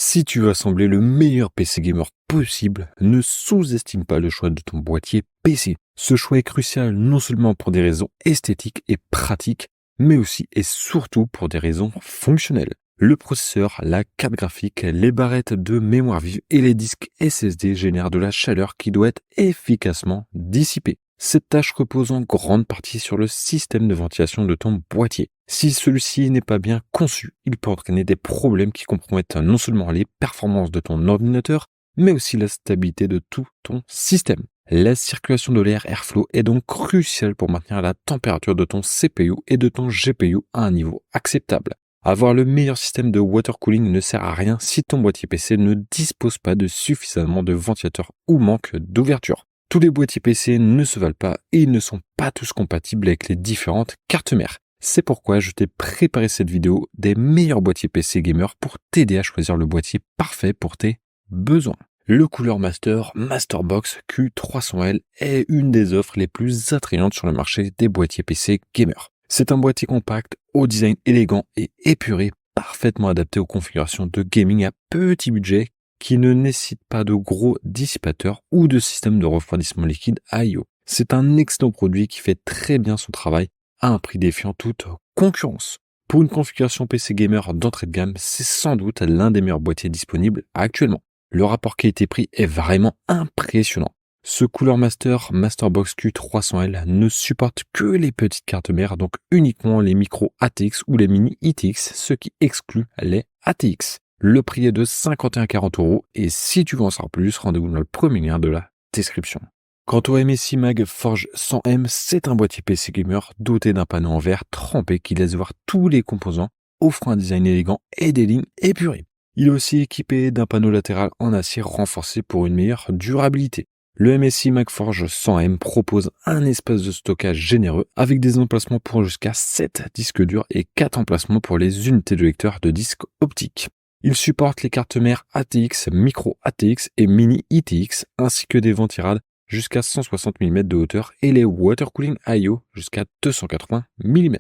Si tu veux assembler le meilleur PC gamer possible, ne sous-estime pas le choix de ton boîtier PC. Ce choix est crucial non seulement pour des raisons esthétiques et pratiques, mais aussi et surtout pour des raisons fonctionnelles. Le processeur, la carte graphique, les barrettes de mémoire vive et les disques SSD génèrent de la chaleur qui doit être efficacement dissipée. Cette tâche repose en grande partie sur le système de ventilation de ton boîtier. Si celui-ci n'est pas bien conçu, il peut entraîner des problèmes qui compromettent non seulement les performances de ton ordinateur, mais aussi la stabilité de tout ton système. La circulation de l'air Airflow est donc cruciale pour maintenir la température de ton CPU et de ton GPU à un niveau acceptable. Avoir le meilleur système de water cooling ne sert à rien si ton boîtier PC ne dispose pas de suffisamment de ventilateurs ou manque d'ouverture. Tous les boîtiers PC ne se valent pas et ils ne sont pas tous compatibles avec les différentes cartes mères. C'est pourquoi je t'ai préparé cette vidéo des meilleurs boîtiers PC gamer pour t'aider à choisir le boîtier parfait pour tes besoins. Le Cooler Master Masterbox Q300L est une des offres les plus attrayantes sur le marché des boîtiers PC gamer. C'est un boîtier compact, au design élégant et épuré, parfaitement adapté aux configurations de gaming à petit budget qui ne nécessite pas de gros dissipateurs ou de système de refroidissement liquide I/O. C'est un excellent produit qui fait très bien son travail à un prix défiant toute concurrence. Pour une configuration PC gamer d'entrée de gamme, c'est sans doute l'un des meilleurs boîtiers disponibles actuellement. Le rapport qualité-prix est vraiment impressionnant. Ce Cooler Master Masterbox Q300L ne supporte que les petites cartes mères, donc uniquement les micros ATX ou les mini ITX, ce qui exclut les ATX. Le prix est de 51,40 € et si tu veux en savoir plus, rendez-vous dans le premier lien de la description. Quant au MSI Mag Forge 100M, c'est un boîtier PC gamer doté d'un panneau en verre trempé qui laisse voir tous les composants, offrant un design élégant et des lignes épurées. Il est aussi équipé d'un panneau latéral en acier renforcé pour une meilleure durabilité. Le MSI Mag Forge 100M propose un espace de stockage généreux avec des emplacements pour jusqu'à 7 disques durs et 4 emplacements pour les unités de lecteur de disques optiques. Il supporte les cartes mères ATX, Micro ATX et Mini ITX ainsi que des ventirades jusqu'à 160 mm de hauteur et les Water Cooling I/O jusqu'à 280 mm.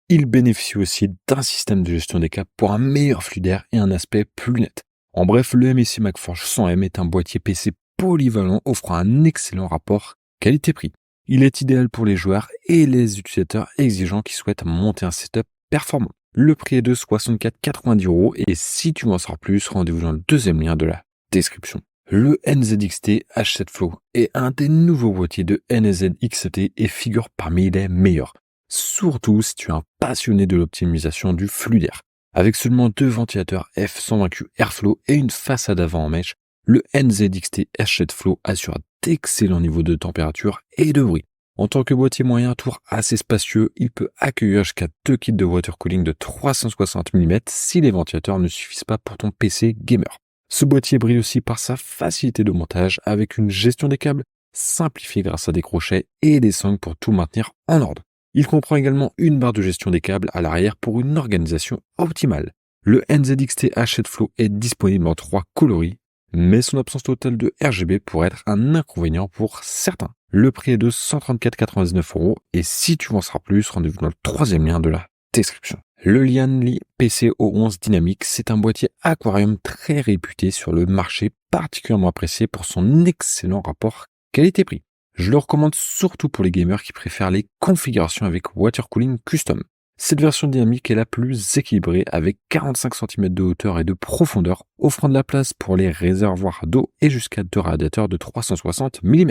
Il bénéficie aussi d'un système de gestion des câbles pour un meilleur flux d'air et un aspect plus net. En bref, le MSI Mag Forge 100M est un boîtier PC polyvalent offrant un excellent rapport qualité-prix. Il est idéal pour les joueurs et les utilisateurs exigeants qui souhaitent monter un setup performant. Le prix est de 64,90 € et si tu veux en savoir plus, rendez-vous dans le deuxième lien de la description. Le NZXT H7 Flow est un des nouveaux boîtiers de NZXT et figure parmi les meilleurs. Surtout si tu es un passionné de l'optimisation du flux d'air. Avec seulement 2 ventilateurs F120Q Airflow et une façade avant en mèche, le NZXT H7 Flow assure d'excellents niveaux de température et de bruit. En tant que boîtier moyen tour assez spacieux, il peut accueillir jusqu'à 2 kits de water cooling de 360 mm si les ventilateurs ne suffisent pas pour ton PC gamer. Ce boîtier brille aussi par sa facilité de montage avec une gestion des câbles simplifiée grâce à des crochets et des sangles pour tout maintenir en ordre. Il comprend également une barre de gestion des câbles à l'arrière pour une organisation optimale. Le NZXT H7 Flow est disponible en 3 coloris, mais son absence totale de RGB pourrait être un inconvénient pour certains. Le prix est de 134,99 € et si tu veux en savoir plus, rendez-vous dans le troisième lien de la description. Le Lianli PC-O11 Dynamic, c'est un boîtier aquarium très réputé sur le marché, particulièrement apprécié pour son excellent rapport qualité-prix. Je le recommande surtout pour les gamers qui préfèrent les configurations avec water cooling custom. Cette version dynamique est la plus équilibrée avec 45 cm de hauteur et de profondeur, offrant de la place pour les réservoirs d'eau et jusqu'à 2 radiateurs de 360 mm.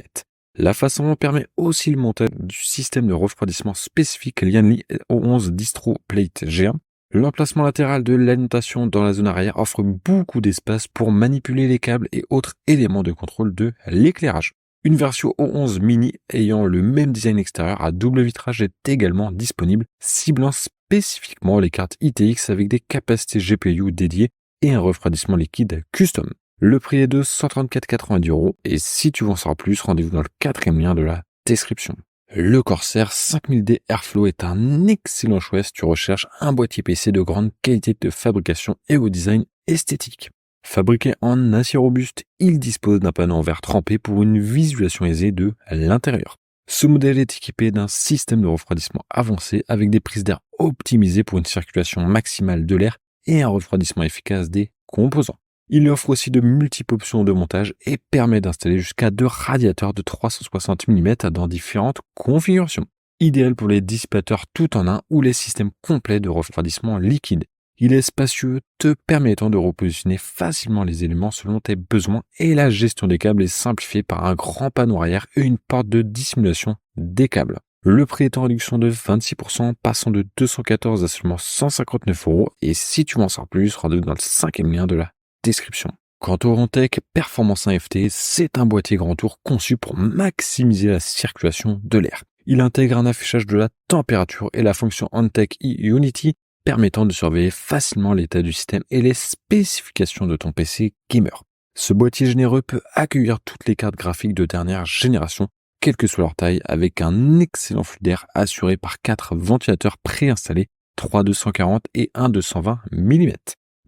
La façon permet aussi le montage du système de refroidissement spécifique Lianli O11 Distro Plate G1. L'emplacement latéral de l'alimentation dans la zone arrière offre beaucoup d'espace pour manipuler les câbles et autres éléments de contrôle de l'éclairage. Une version O11 Mini ayant le même design extérieur à double vitrage est également disponible, ciblant spécifiquement les cartes ITX avec des capacités GPU dédiées et un refroidissement liquide custom. Le prix est de 134,90 € et si tu veux en savoir plus, rendez-vous dans le quatrième lien de la description. Le Corsair 5000D Airflow est un excellent choix si tu recherches un boîtier PC de grande qualité de fabrication et au design esthétique. Fabriqué en acier robuste, il dispose d'un panneau en verre trempé pour une visualisation aisée de l'intérieur. Ce modèle est équipé d'un système de refroidissement avancé avec des prises d'air optimisées pour une circulation maximale de l'air et un refroidissement efficace des composants. Il offre aussi de multiples options de montage et permet d'installer jusqu'à 2 radiateurs de 360 mm dans différentes configurations. Idéal pour les dissipateurs tout en un ou les systèmes complets de refroidissement liquide. Il est spacieux, te permettant de repositionner facilement les éléments selon tes besoins et la gestion des câbles est simplifiée par un grand panneau arrière et une porte de dissimulation des câbles. Le prix est en réduction de 26%, passant de 214 à seulement 159 € et si tu veux en savoir plus, rendez-vous dans le 5e lien de la description. Quant au Rontec Performance 1 FT, c'est un boîtier grand tour conçu pour maximiser la circulation de l'air. Il intègre un affichage de la température et la fonction OnTech Unity permettant de surveiller facilement l'état du système et les spécifications de ton PC gamer. Ce boîtier généreux peut accueillir toutes les cartes graphiques de dernière génération, quelle que soit leur taille, avec un excellent flux d'air assuré par 4 ventilateurs préinstallés, 3 240 et 1 220 mm.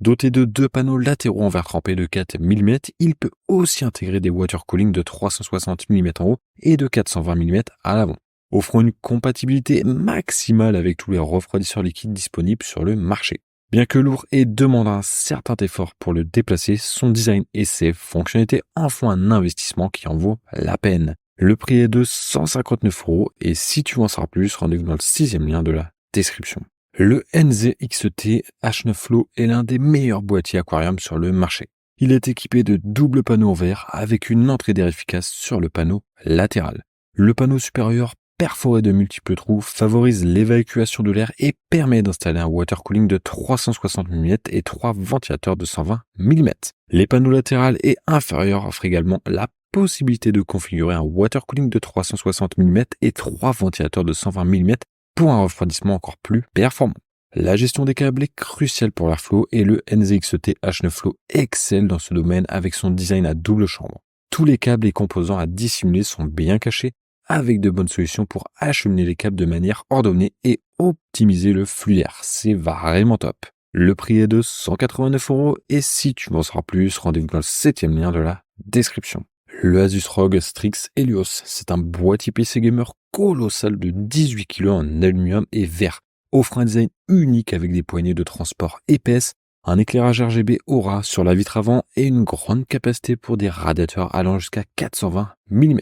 Doté de 2 panneaux latéraux en verre trempé de 4 mm, il peut aussi intégrer des water cooling de 360 mm en haut et de 420 mm à l'avant, offrant une compatibilité maximale avec tous les refroidisseurs liquides disponibles sur le marché. Bien que lourd et demandant un certain effort pour le déplacer, son design et ses fonctionnalités en font un investissement qui en vaut la peine. Le prix est de 159 € et si tu veux en savoir plus, rendez-vous dans le 6e lien de la description. Le NZXT H9 Flow est l'un des meilleurs boîtiers aquarium sur le marché. Il est équipé de double panneaux en verre avec une entrée d'air efficace sur le panneau latéral. Le panneau supérieur perforé de multiples trous favorise l'évacuation de l'air et permet d'installer un water cooling de 360 mm et 3 ventilateurs de 120 mm. Les panneaux latéraux et inférieurs offrent également la possibilité de configurer un water cooling de 360 mm et 3 ventilateurs de 120 mm pour un refroidissement encore plus performant. La gestion des câbles est cruciale pour l'Airflow et le NZXT H9 Flow excelle dans ce domaine avec son design à double chambre. Tous les câbles et composants à dissimuler sont bien cachés avec de bonnes solutions pour acheminer les câbles de manière ordonnée et optimiser le flux d'air. C'est vraiment top. Le prix est de 189 € et si tu veux en savoir plus, rendez-vous dans le 7e lien de la description. Le Asus ROG Strix Helios, c'est un boîtier PC gamer colossal de 18 kg en aluminium et verre, offre un design unique avec des poignées de transport épaisses, un éclairage RGB Aura sur la vitre avant et une grande capacité pour des radiateurs allant jusqu'à 420 mm.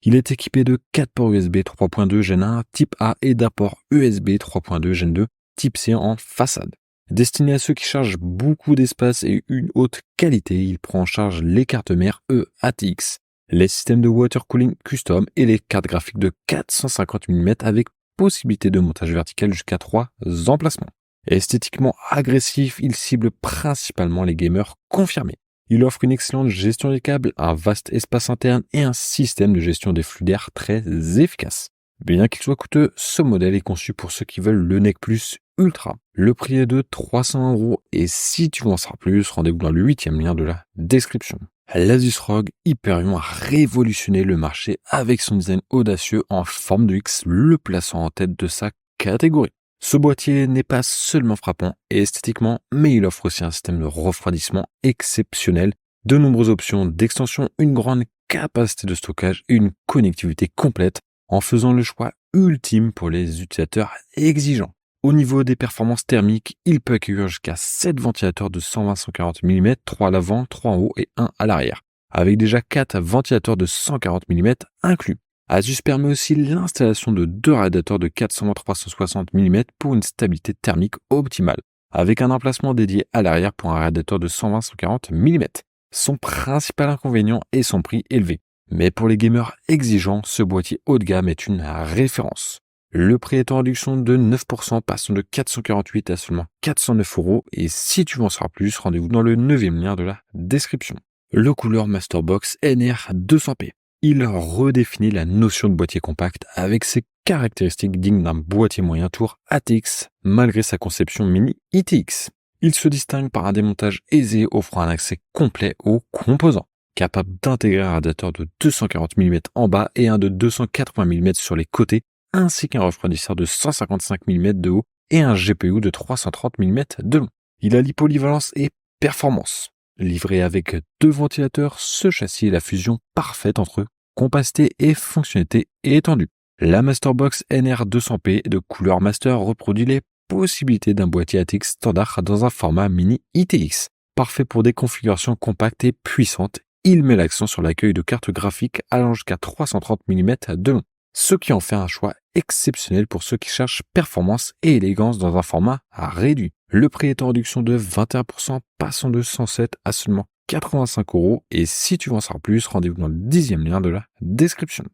Il est équipé de 4 ports USB 3.2 Gen 1 type A et d'un port USB 3.2 Gen 2 type C en façade. Destiné à ceux qui chargent beaucoup d'espace et une haute qualité, il prend en charge les cartes mères ATX, les systèmes de water cooling custom et les cartes graphiques de 450 mm avec possibilité de montage vertical jusqu'à 3 emplacements. Esthétiquement agressif, il cible principalement les gamers confirmés. Il offre une excellente gestion des câbles, un vaste espace interne et un système de gestion des flux d'air très efficace. Bien qu'il soit coûteux, ce modèle est conçu pour ceux qui veulent le Nec Plus Ultra. Le prix est de 300 € et si tu veux en savoir plus, rendez-vous dans le 8e lien de la description. L'Asus ROG Hyperion a révolutionné le marché avec son design audacieux en forme de X, le plaçant en tête de sa catégorie. Ce boîtier n'est pas seulement frappant esthétiquement, mais il offre aussi un système de refroidissement exceptionnel, de nombreuses options d'extension, une grande capacité de stockage et une connectivité complète, en faisant le choix ultime pour les utilisateurs exigeants. Au niveau des performances thermiques, il peut accueillir jusqu'à 7 ventilateurs de 120-140 mm, 3 à l'avant, 3 en haut et 1 à l'arrière, avec déjà 4 ventilateurs de 140 mm inclus. Asus permet aussi l'installation de 2 radiateurs de 420-360 mm pour une stabilité thermique optimale, avec un emplacement dédié à l'arrière pour un radiateur de 120-140 mm. Son principal inconvénient est son prix élevé. Mais pour les gamers exigeants, ce boîtier haut de gamme est une référence. Le prix est en réduction de 9%, passant de 448 à seulement 409 € et si tu veux en savoir plus, rendez-vous dans le 9e lien de la description. Le Cooler Masterbox NR200P. Il redéfinit la notion de boîtier compact avec ses caractéristiques dignes d'un boîtier moyen tour ATX malgré sa conception mini ITX. Il se distingue par un démontage aisé offrant un accès complet aux composants, capable d'intégrer un radiateur de 240 mm en bas et un de 280 mm sur les côtés, ainsi qu'un refroidisseur de 155 mm de haut et un GPU de 330 mm de long. Il allie polyvalence et performance. Livré avec 2 ventilateurs, ce châssis est la fusion parfaite entre compacité et fonctionnalité étendue. La Masterbox NR200P de couleur Master reproduit les possibilités d'un boîtier ATX standard dans un format mini ITX. parfait pour des configurations compactes et puissantes. Il met l'accent sur l'accueil de cartes graphiques allant jusqu'à 330 mm de long, ce qui en fait un choix exceptionnel pour ceux qui cherchent performance et élégance dans un format réduit. Le prix est en réduction de 21%, passant de 107 à seulement 85 €. Et si tu veux en savoir plus, rendez-vous dans le 10e lien de la description.